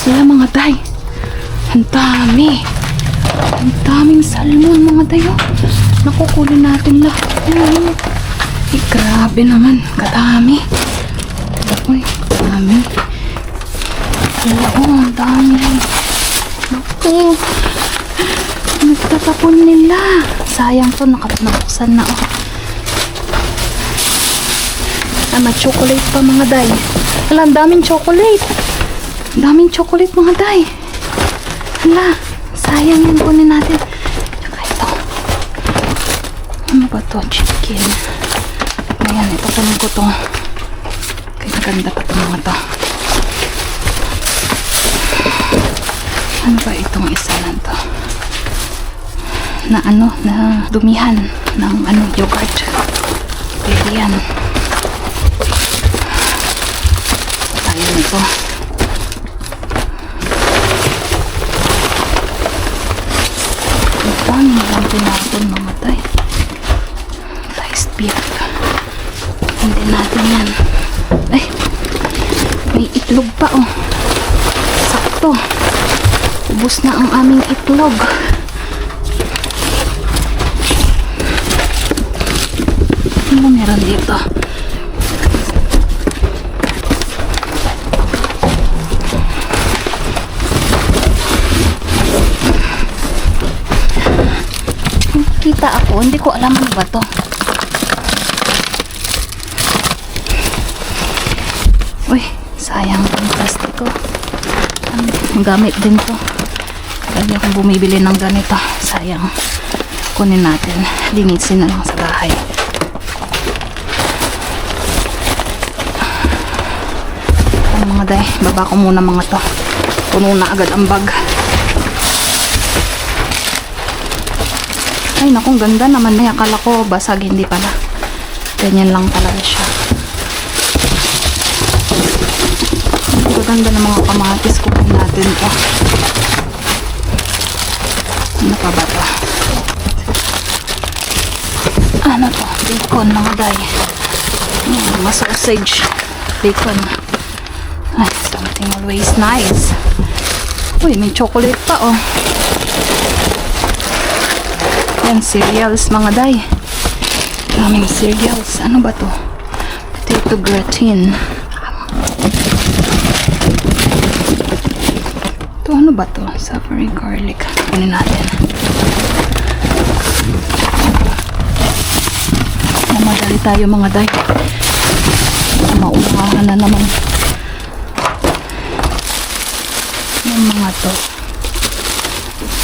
Wala mga day. Ang dami. Ang daming salmon mga day. Oh. Nakukunin natin lahat. Eh, grabe naman. Kadami. Uy, kadami. Ang dami. Naku. Nagtatapon nila. Sayang to. Nakabuksan na. Oh. May chocolate pa mga day. Wala, ang daming chocolate. Ang daming chocolate mga day. Hala, sayang yan, kunin natin. Tsaka ito. Ano ba to? Chicken. Ayan, ito kunin ko to. Kaya ganda pa ito mga to. Ano ba itong isa lang to? Na ano, na dumihan ng ano, yogurt. Pwede yan. Ayan ito. Ang dami lang pinapon mamatay. Sliced beef. Hindi natin yan. Ay, may itlog pa oh. Sakto. Ubus na ang aming itlog. Ano meron dito? Kita ako, hindi ko alam ano ba to. Uy, sayang ang plastiko. Ang gamit din to. Lagi akong bumibili ng ganito. Sayang. Kunin natin. Linisin na lang sa bahay. Ang mga day, baba ko muna mga to. Puno na agad ang bag. Ay naku, ganda naman na. Akala ko basag, hindi pala. Ganyan lang talaga siya. Ganda ng mga kamatis. Kukunin natin to. Ano pa ba to? Ano to? Bacon mga day. Mga sausage. Bacon. Ay, something always nice. Uy, may chocolate pa oh. Yan, cereals mga day. Daming cereals. Ano ba to? Potato gratin. Ito ano ba to? Savory garlic. Kunin natin. Namadali tayo mga day. Maunahan na naman. Yung mga to.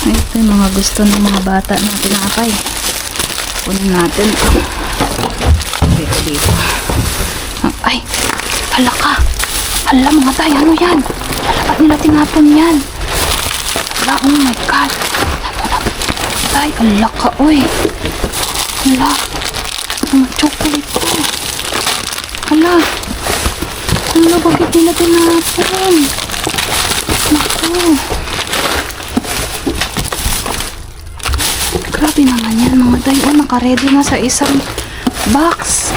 Ito yung mga gusto ng mga bata na tinapay. Kunin natin ito. Dito. Ay, hala ka. Hala mga tay, ano yan? Hala, ba't nila tinapon yan? Hala, oh my God. Tay, hala ka, uy. Hala, mga chocolate ko. Hala. Hala, bakit nila tinapon? Naku. Grabe naman yan mga day. Oh, naka-ready na sa isang box.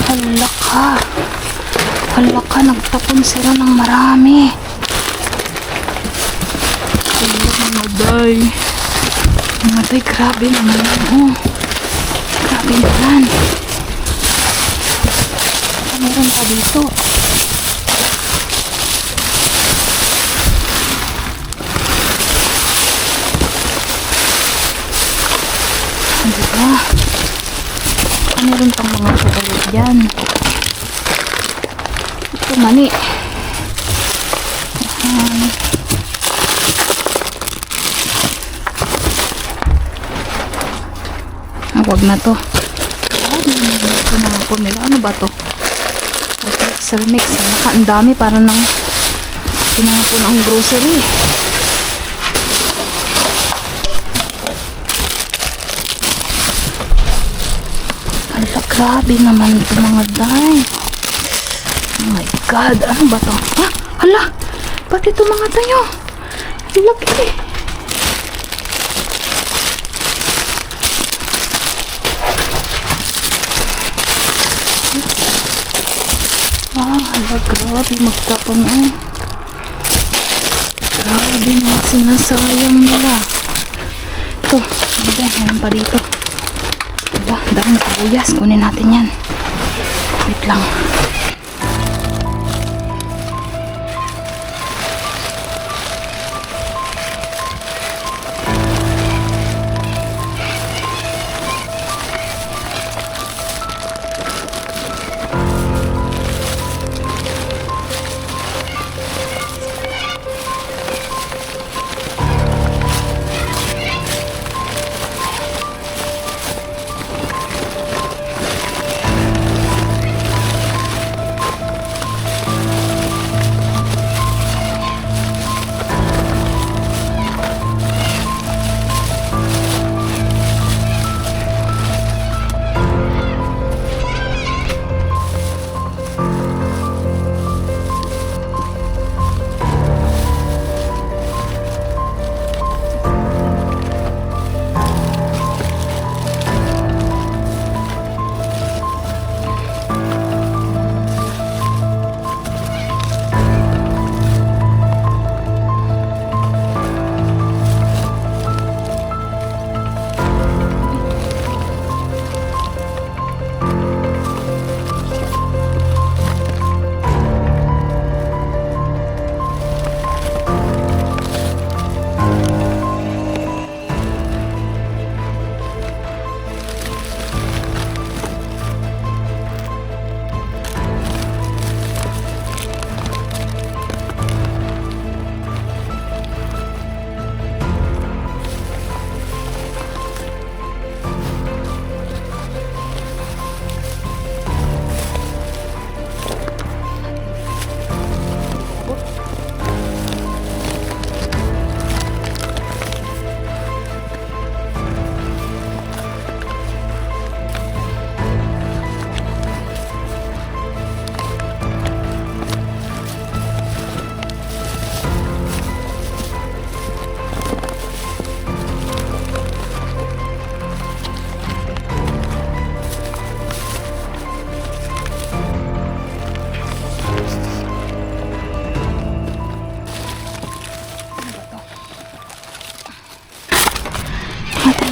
Hala ka. Hala ka. Nagtapon sila ng marami. Hala mga day. Mga day, grabe naman yan. Oh. Grabe naman. Meron pa dito. Diba? Meron pang mga chocolate dyan. Ito mani. Wag na to. Ano ba to? Cermix. Ang dami para nang pinapon ang grocery. Hala, grabe naman ito mga day. Oh my God, ano ba to? Ha? Hala, ba't ito mga tayo? Laki. Hala, grabe magtapon eh. Sinasayang nila. Ito, meron pa dito. Diba, daming kabuyas. Kunin natin yan. Wait lang.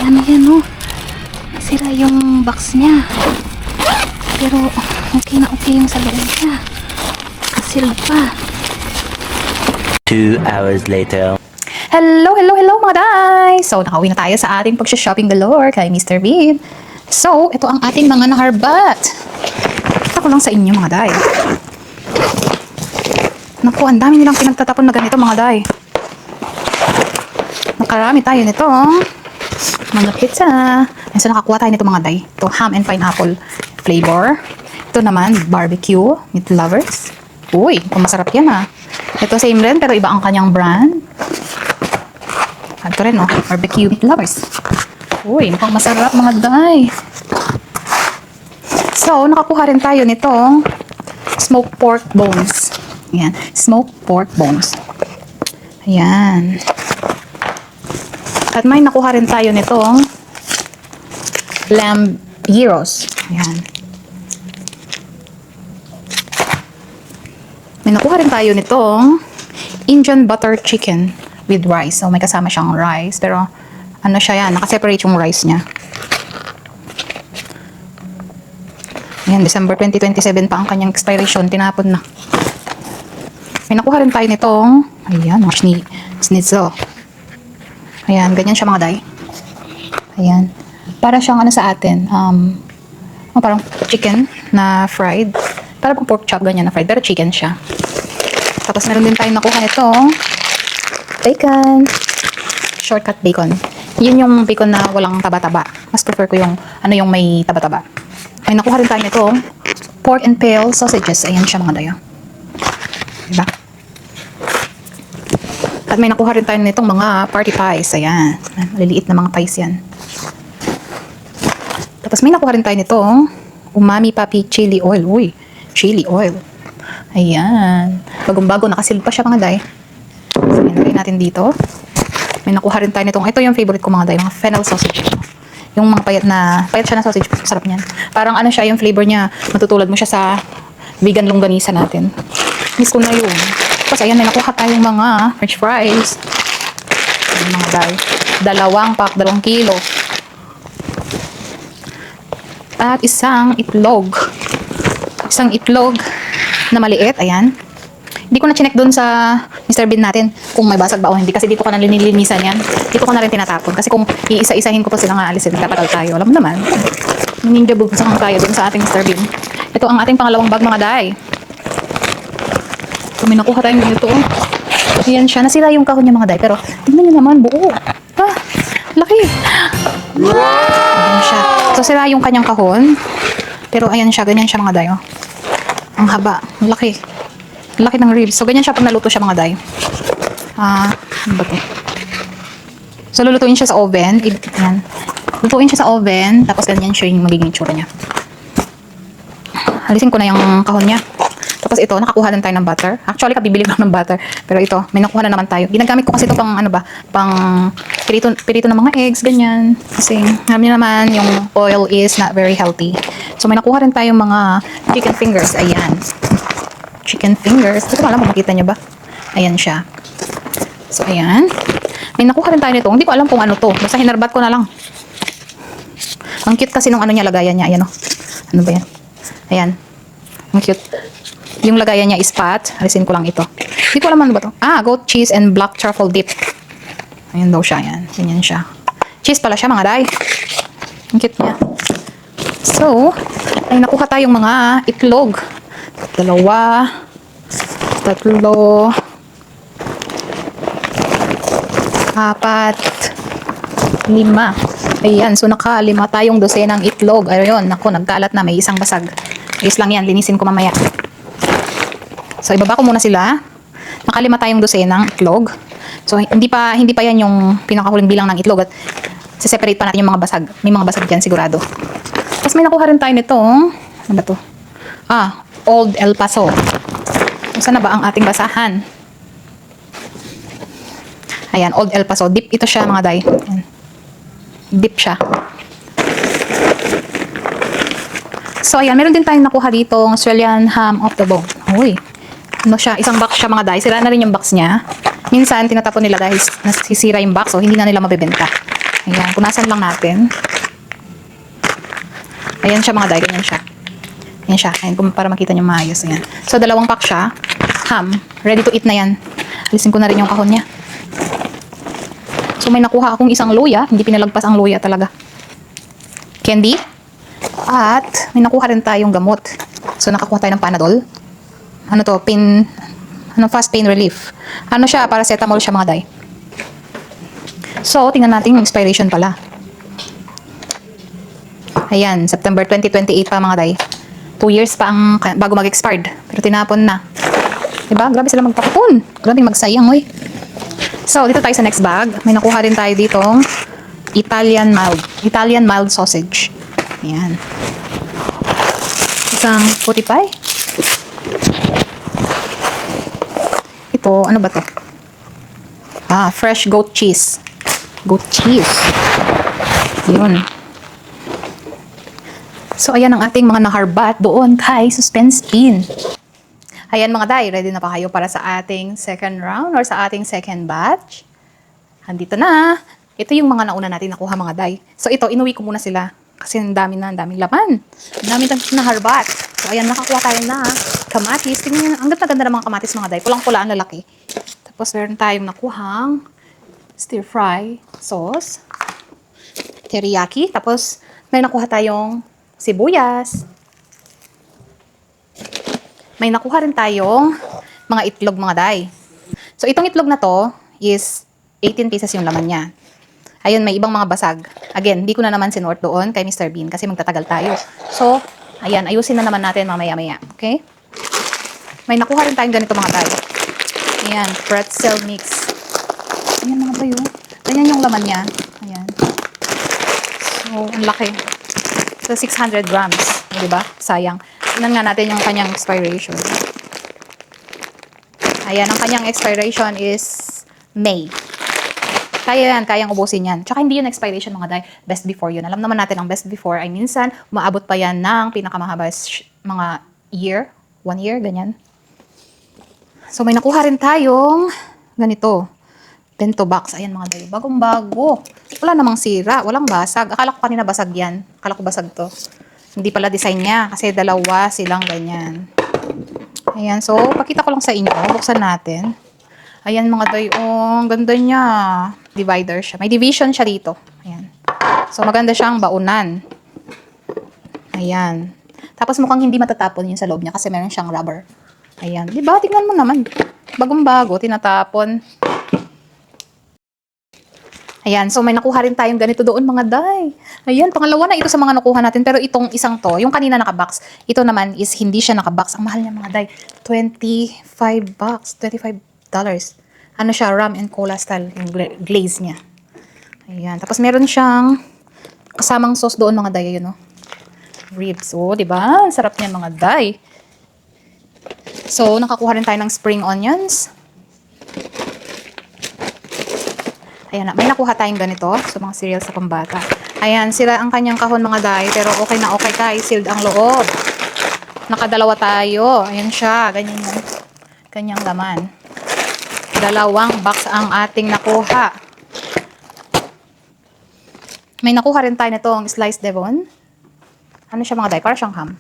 Ano yan, oh. Sira yung box niya. Pero okay na okay yung sa loob niya. Sealed pa. 2 hours later. Hello mga day! So, nakauwi na tayo sa ating pag-shopping galore kay Mr. Bean. So, ito ang ating mga naharbat. Kita ko lang sa inyo mga day. Naku, ang dami nilang pinagtatapon na ganito mga day. Nakarami tayo nito, oh. Mga pizza. And so, nakakuha tayo nito mga day. Ito, ham and pineapple flavor. Ito naman, barbecue meat lovers. Uy, masarap yan ha. Ito same rin, pero iba ang kanyang brand. Ito rin, oh, barbecue meat lovers. Uy, mukhang masarap mga day. So, nakakuha rin tayo nito, smoked pork bones. Ayan, smoked pork bones. Ayan. At may nakuha rin tayo nitong lamb gyros. Ayan. May nakuha rin tayo nitong Indian butter chicken with rice. So, may kasama siyang rice. Pero, ano siya yan? Nakaseparate yung rice niya. Ayan, December 2027 pa ang kanyang expiration. Tinapon na. May nakuha rin tayo nitong, ayan, schnitzel. Ayan, ganyan siya mga day. Ayan. Para siyang ano sa atin, parang chicken na fried. Para pang pork chop, ganyan na fried. Pero chicken siya. Tapos meron din tayong nakuha nito. Bacon. Shortcut bacon. Yun yung bacon na walang taba-taba. Mas prefer ko yung, yung may taba-taba. May nakuha rin tayo nito. Pork and pale sausages. Ayan siya mga day. Diba? At may nakuha rin tayo nitong mga party pies. Ayan. Maliliit na mga pies yan. Tapos may nakuha rin tayo nitong umami papi chili oil. Uy, chili oil. Ayan. Bagong-bago. Nakasil pa siya mga day. So, ilagay natin dito. May nakuha rin tayo nitong, ito yung favorite ko mga day, mga fennel sausage. Yung mga payat siya na sausage. Sarap niyan. Parang ano siya, yung flavor niya, matutulad mo siya sa vegan longganisa natin. Miss ko na yun. Tapos ayan, may nakuha tayong mga french fries. natin mga day. 2 pack, 2 kilo. At isang itlog. Isang itlog na maliit. Ayan. Hindi ko na chinek doon sa Mr. Bean natin kung may basag ba o hindi. Kasi dito ko na linilinisan yan. Dito ko na rin tinatapon. Kasi kung iisa-isahin ko pa silang aalisin, tatagal tayo. Alam mo naman. Ninja bubusang tayo doon sa ating Mr. Bean. Ito ang ating pangalawang bag mga day. So, may nakuha tayong ganito. Ayan siya. Nasira yung kahon niya mga day. Pero tingnan niyo naman buo. Ah, laki. Ayan siya. So, sira yung kanyang kahon. Pero ayan siya. Ganyan siya mga day. Oh. Ang haba. Ang laki. Ang laki ng ribs. So, ganyan siya pag naluto siya mga day. Ano ba ito? So, lulutuin siya sa oven. Ayan. Lutuin siya sa oven. Tapos, ganyan siya yung magiging itsura niya. Alisin ko na yung kahon niya. Tapos, ito, nakakuha din tayo ng butter. Actually, kabibili lang ng butter. Pero ito, may nakuha na naman tayo. Ginagamit ko kasi ito pang, ano ba, pang pirito ng mga eggs, ganyan. Kasi, alam niyo naman, yung oil is not very healthy. So, may nakuha rin tayong mga chicken fingers. Ayan. Chicken fingers. Hindi ko alam kung makita niyo ba. Ayan siya. So, ayan. May nakuha rin tayo nito. Hindi ko alam kung ano to. Basta hinarbat ko na lang. Ang cute kasi nung ano niya, lagayan niya. Ayan o. Ano ba yan? Ayan. Ang cute. Yung lagayan niya is pat. Alisin ko lang ito. Hindi ko alam ano ba to. Goat cheese and black truffle dip. Ayan daw siya. Ayan. Ganyan siya. Cheese pala siya mga day. Ang cute niya. So, ay nakuha tayong mga itlog. 2, 3, 4, 5. Ayan, so naka-5 tayong dosenang itlog. Ayun, naku, nagkalat na, may isang basag. Ayos lang yan, linisin ko mamaya. So, ibaba ko muna sila. Naka-5 tayong dosenang itlog. So, hindi pa yan yung pinakahuling bilang ng itlog. At separate pa natin yung mga basag. May mga basag dyan, sigurado. Tapos may nakuha rin tayo nito. Ano ba to? Old El Paso. Saan na ba ang ating basahan? Ayan, Old El Paso. Dip ito siya mga day. Ayan. Dip siya. So, ayan. Meron din tayong nakuha dito ng Australian ham of the bone. Uy. Ano siya? Isang box siya mga day. Sira na rin yung box niya. Minsan, tinatapon nila dahil nasisira yung box. So, hindi na nila mabibenta. Ayan. Punasan lang natin. Ayan siya mga day. Ganyan siya. Ayan siya. Ayan, para makita nyo maayos. Ayan. So, 2 pack siya. Ham. Ready to eat na yan. Alisin ko na rin yung kahon niya. So, may nakuha akong isang luya. Hindi pinalagpas ang luya talaga. Candy. At, may nakuha rin tayong gamot. So, nakakuha tayo ng Panadol. Ano to? Fast pain relief. Ano siya? Paracetamol siya mga day. So, tingnan natin yung expiration pala. Ayan. September 2028 pa mga day. 2 years pa ang bago mag-expired. Pero tinapon na. Diba? Grabe sila magtapon. Grabe magsayang, oy. So, dito tayo sa next bag. May nakuha rin tayo ditong Italian mild sausage. Ayan. Isang puti pie. Ito, ano ba to? Fresh goat cheese. Goat cheese. Yun. So, ayan ang ating mga naharbat doon kay Suspense Bean. Ayan mga day, ready na pa kayo para sa ating second round or sa ating second batch? Andito na. Ito yung mga nauna natin nakuha mga day. So, ito, inuwi ko muna sila. Kasi ang daming laman. Ang daming naharbat. So, ayan, nakakuha tayo na kamatis. Tingnan nyo, ang ganda ng mga kamatis mga day. Pulang-pula ang lalaki. Tapos, meron tayong nakuhang stir-fry sauce. Teriyaki. Tapos, may nakuha tayong sibuyas. May nakuha rin tayong mga itlog mga day. So, itong itlog na to is 18 pieces yung laman niya. Ayun, may ibang mga basag. Again, hindi ko na naman sinort doon kay Mr. Bean kasi magtatagal tayo. So, ayan, ayusin na naman natin mamaya-maya. Okay? May nakuha rin tayong ganito mga day. Ayan, pretzel mix. Ayan mga bayo. Ayan yung laman niya. Ayan. So, ang laki. So, 600 grams. Diba? Sayang. Tingnan nga natin yung kanyang expiration. Ayan, ang kanyang expiration is May. Kaya yan, kayang ubusin yan. Tsaka hindi yun expiration mga day, best before yun. Alam naman natin ang best before ay minsan, umaabot pa yan ng pinakamahaba mga year, 1 year, ganyan. So may nakuha rin tayong ganito. Bento box. Ayan mga dayo. Bagong-bago. Wala namang sira. Walang basag. Akala ko kanina basag yan. Akala ko basag to. Hindi pala design niya. Kasi dalawa silang ganyan. Ayan. So, pakita ko lang sa inyo. Buksan natin. Ayan mga dayo. Oh, ganda niya. Divider siya. May division siya dito. Ayan. So, maganda siyang baunan. Ayan. Tapos mukhang hindi matatapon yun sa loob niya kasi meron siyang rubber. Ayan. Diba? Tingnan mo naman. Bagong-bago. Tinatapon. Ayan, so may nakuha rin tayong ganito doon mga day. Ayan, pangalawa na ito sa mga nakuha natin. Pero itong isang to, yung kanina nakabox, ito naman is hindi siya nakabox. Ang mahal niya mga day, $25. $25. Ano siya, rum and cola style, yung glaze niya. Ayan, tapos meron siyang kasamang sauce doon mga day, yun o. Ribs, oh, di ba? Sarap niyan mga day. So, nakakuha rin tayo ng spring onions. Ayan na, may nakuha tayong ganito. So, mga cereal sa pambata. Ayan, sila ang kanyang kahon mga day. Pero okay na okay ka. Sealed ang loob. Nakadalawa tayo. Ayan siya. Ganyan yan. Kanyang laman. Dalawang box ang ating nakuha. May nakuha rin tayo nitong sliced devon. Ano siya mga day? Para siyang ham.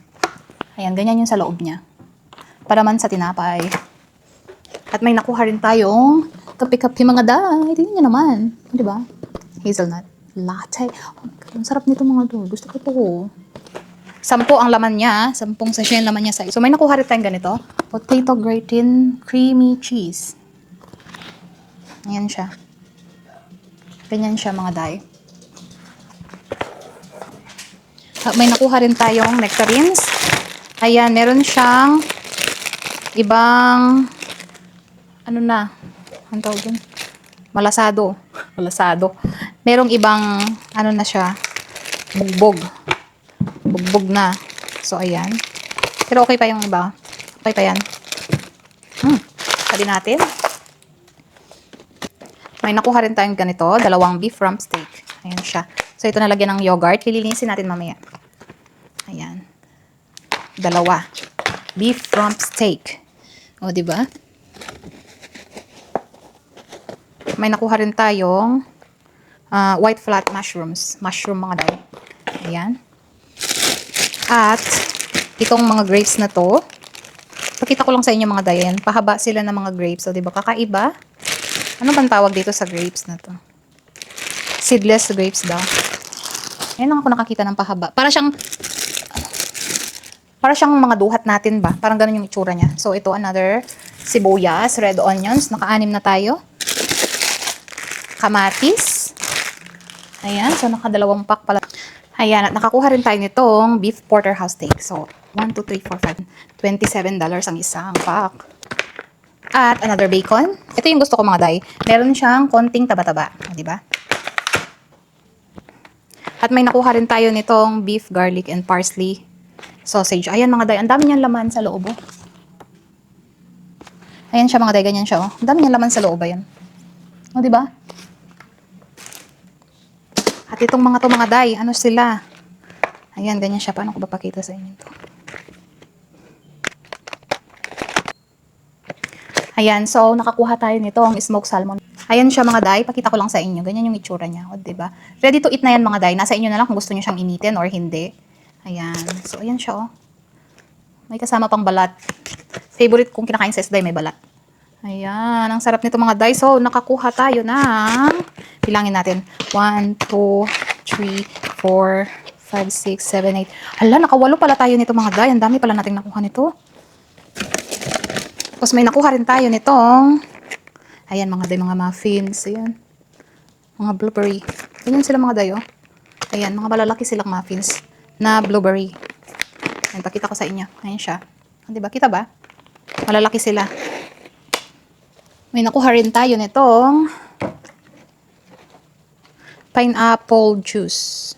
Ayan, ganyan yung sa loob niya. Para man sa tinapay. At may nakuha rin tayong kape-kape mga day. Tingnan niyo naman. Di ba? Hazelnut latte. Oh my God, ang sarap nito mga to. Gusto ko to. 10 ang laman niya. 10 sachet ang laman niya sa. So may nakuha rin tayong ganito. Potato gratin creamy cheese. Ayan siya. Ganyan siya mga day. May nakuha rin tayong nectarines. Ayan, meron siyang ibang ano na, ang tawag dun? Malasado. Malasado. Merong ibang, ano na siya, bugbog. Bugbog na. So, ayan. Pero okay pa yung iba. Okay pa yan. Sabi natin. May nakuha rin tayong ganito, dalawang beef rump steak. Ayan siya. So, ito nalagyan ng yogurt. Lilinisin natin mamaya. Ayan. Dalawa. Beef rump steak. O, diba? May nakuha rin tayong white flat mushrooms. Mushroom mga day. Ayan. At, itong mga grapes na to, pakita ko lang sa inyo mga day. Ayan, pahaba sila ng mga grapes. So, diba? Kakaiba. Ano bang tawag dito sa grapes na to? Seedless grapes daw. Ayan lang ako nakakita ng pahaba. Para siyang mga duhat natin ba? Parang ganun yung itsura niya. So, ito another sibuyas, red onions. Naka-anim na tayo. Kamatis. Ayan. So, naka-2 pack pala. Ayan. At nakakuha rin tayo nitong beef porterhouse steak. So, 1, 2, 3, 4, 5. $27 ang isang pack. At another bacon. Ito yung gusto ko mga day. Meron siyang konting taba-taba. Diba? At may nakuha rin tayo nitong beef, garlic, and parsley sausage. Ayan mga day. Ang dami niyang laman sa loob. Oh. Ayan siya mga day. Ganyan siya. Oh. Ang dami niyang laman sa loob. Ayan. O, diba? At itong mga day. Ano sila? Ayan. Ganyan siya. Paano ko ba pakita sa inyo ito? Ayan, so nakakuha tayo nito ang smoked salmon. Ayan siya mga day, pakita ko lang sa inyo. Ganyan yung itsura niya, o, diba? Ready to eat na yan mga day. Nasa inyo na lang kung gusto niyo siyang initin or hindi. Ayan, so ayan siya oh. May kasama pang balat. Favorite kong kinakain sa isday, may balat. Ayan, ang sarap nito mga day. So nakakuha tayo ng, bilangin natin, 1, 2, 3, 4, 5, 6, 7, 8. Hala, nakawalo pala tayo nito mga day. Ang dami pala nating nakuha nito. Tapos may nakuha rin tayo nitong, ayan mga day, mga muffins, ayan, mga blueberry. Ganyan sila mga day, oh. Ayan, mga malalaki silang muffins na blueberry. Ayan, pakita ko sa inyo. Ayan siya. Diba, kita ba? Malalaki sila. May nakuha rin tayo nitong pineapple juice.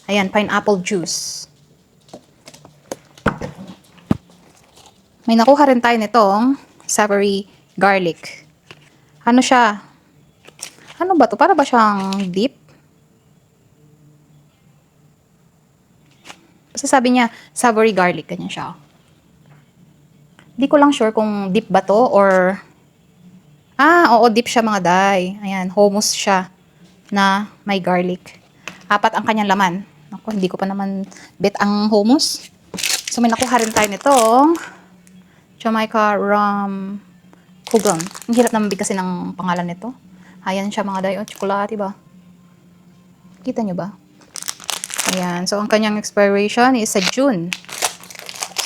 Ayan, pineapple juice. May nakuha rin tayo nitong savory garlic. Ano siya? Ano ba to? Para ba siyang dip? Kasi sabi niya, savory garlic. Ganyan siya. Hindi ko lang sure kung dip ba to or Oo, deep siya mga day. Ayan, hummus siya na may garlic. 4 ang kanyang laman. Ako, hindi ko pa naman bet ang hummus. So, may nakuha rin tayo nitong Jamaica rum Kugon. Ang hirap naman kasi ng pangalan nito. Ayan siya mga day. Tsokolate ba? Kita nyo ba? Ayan. So, ang kanyang expiration is sa June.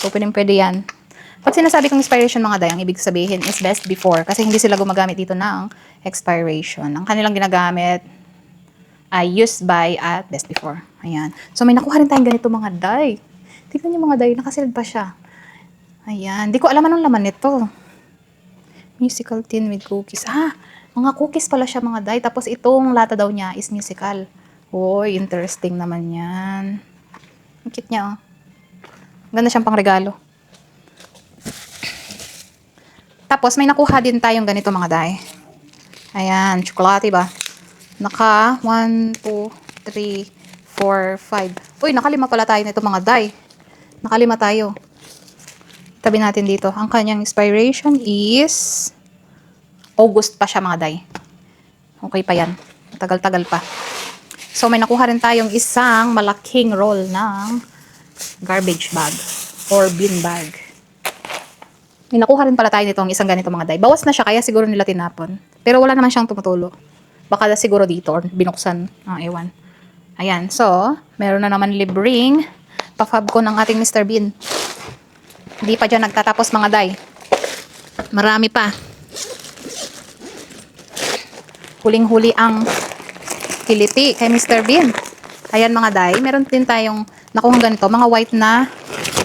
So, pwede yan. Pag sinasabi kong expiration mga day, ang ibig sabihin is best before. Kasi hindi sila gumagamit dito ng expiration. Ang kanilang ginagamit ay used by at best before. Ayan. So, may nakuha rin tayong ganito mga day. Tignan nyo mga day, nakasealed pa siya. Ayan. Di ko alam anong laman nito. Musical tin with cookies. Mga cookies pala siya mga day. Tapos itong lata daw niya is musical. Uy, interesting naman yan. Ang cute niya, oh. Ganda siyang pangregalo. Tapos, may nakuha din tayong ganito mga day. Ayan, tsokolate ba? Naka 1, 2, 3, 4, 5. Uy, nakalima pala tayo nito mga day. Nakalima tayo. Tabi natin dito. Ang kanyang expiration is August pa siya mga day. Okay pa yan. Tagal-tagal pa. So, may nakuha rin tayong isang malaking roll ng garbage bag or bin bag. May nakuha rin pala tayo nitong isang ganito mga day. Bawas na siya, kaya siguro nila tinapon. Pero wala naman siyang tumutulo. Baka siguro dito or binuksan. Ewan. Ayan. So, meron na naman libreng pa-fab ko ng ating Mr. Bean. Hindi pa dyan nagtatapos mga day. Marami pa. Huling-huli ang kiliti kay Mr. Bean. Ayan mga day. Meron din tayong nakuha ganito. Mga white na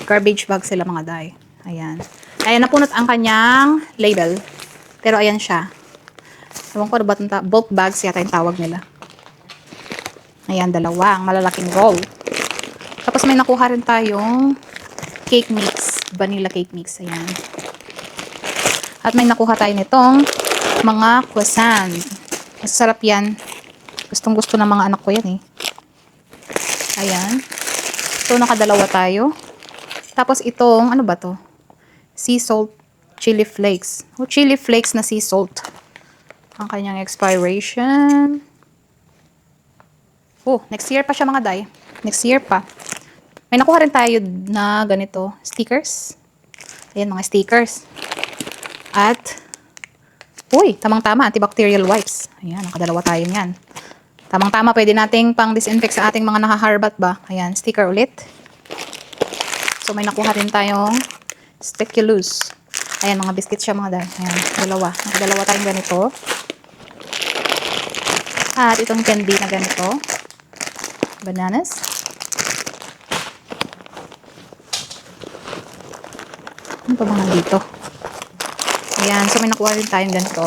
garbage bag sila mga day. Ayan. Ayan, napunot ang kanyang label. Pero ayan siya. Ewan ko ba bulk bags yata yung tawag nila. Ayan, dalawang malalaking roll. Tapos may nakuha rin tayong cake mix. Vanilla cake mix. Ayan. At may nakuha tayo nitong mga croissant. Masarap yan. Gustong gusto ng mga anak ko yan eh. Ayan. So, nakadalawa tayo. Tapos itong, ano ba to? Sea salt chili flakes. Chili flakes na sea salt. Ang kanyang expiration. Next year pa siya mga day. Next year pa. May nakuha rin tayo na ganito. Stickers. Ayan, mga stickers. At, tamang-tama, antibacterial wipes. Ayan, nakadalawa tayo niyan. Tamang-tama, pwede nating pang-disinfect sa ating mga nakaharbat ba. Ayan, sticker ulit. So, may nakuha rin tayong speculoos. Ayan, mga biscuits siya mga day. Ayan, dalawa. Nakadalawa tayong ganito. At itong candy na ganito. Bananas. Ano pa mga dito? Ayan, so may nakuha rin tayong ganito.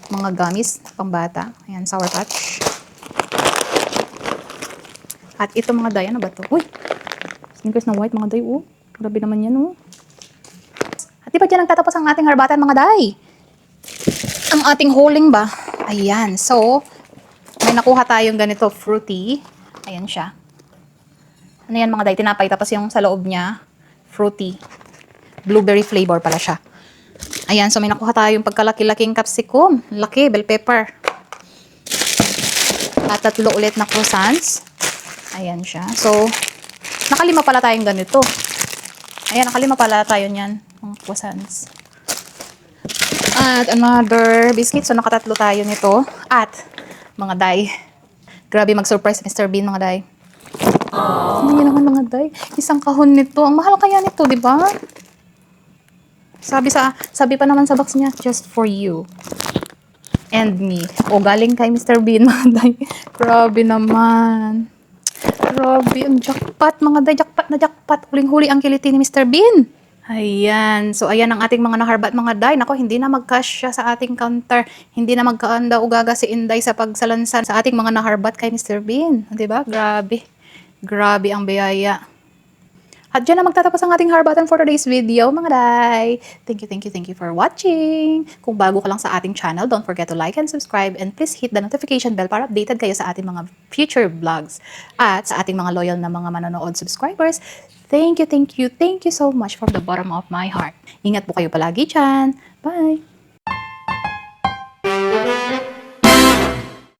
Mga gummies, pang bata. Ayan, Sour Patch. At ito mga day, ano ba to? Sneakers na white mga day, Grabe naman yan, At di ba dyan nagtatapos ang ating harbatan mga day? Ang ating holing ba? Ayan, so, may nakuha tayong ganito, fruity. Ayan siya. Ano yan mga day? Tinapay, tapos yung sa loob niya, fruity. Blueberry flavor pala siya. Ayan, so may nakuha tayong pagkalaki-laking capsicum. Laki, bell pepper. At 3 ulit na croissants. Ayan siya. So, nakalima pala tayong ganito. Ayan, nakalima pala tayo niyan. Mga croissants. At another biscuit. So, nakatatlo tayo nito. At, mga day. Grabe mag-surprise Mr. Bean, mga day. Hindi naman mga day. Isang kahon nito. Ang mahal kaya nito, di ba? Sabi pa naman sa box niya, just for you. And me. Galing kay Mr. Bean, mga day. Grabe naman. Grabe, ang jackpot, mga day. Jackpot na jackpot. Huling-huli ang kiliti ni Mr. Bean. Ayan. So, ayan ang ating mga naharbat, mga day. Nako, hindi na mag-cash siya sa ating counter. Hindi na magkaanda ugaga si Inday sa pagsalansan sa ating mga naharbat kay Mr. Bean. Diba? Grabe. Grabe ang biyaya. At dyan na magtatapos ang ating harbatan for today's video, mga day. Thank you for watching. Kung bago ka lang sa ating channel, don't forget to like and subscribe and please hit the notification bell para updated kayo sa ating mga future vlogs. At sa ating mga loyal na mga manonood subscribers, thank you so much from the bottom of my heart. Ingat po kayo palagi dyan. Bye!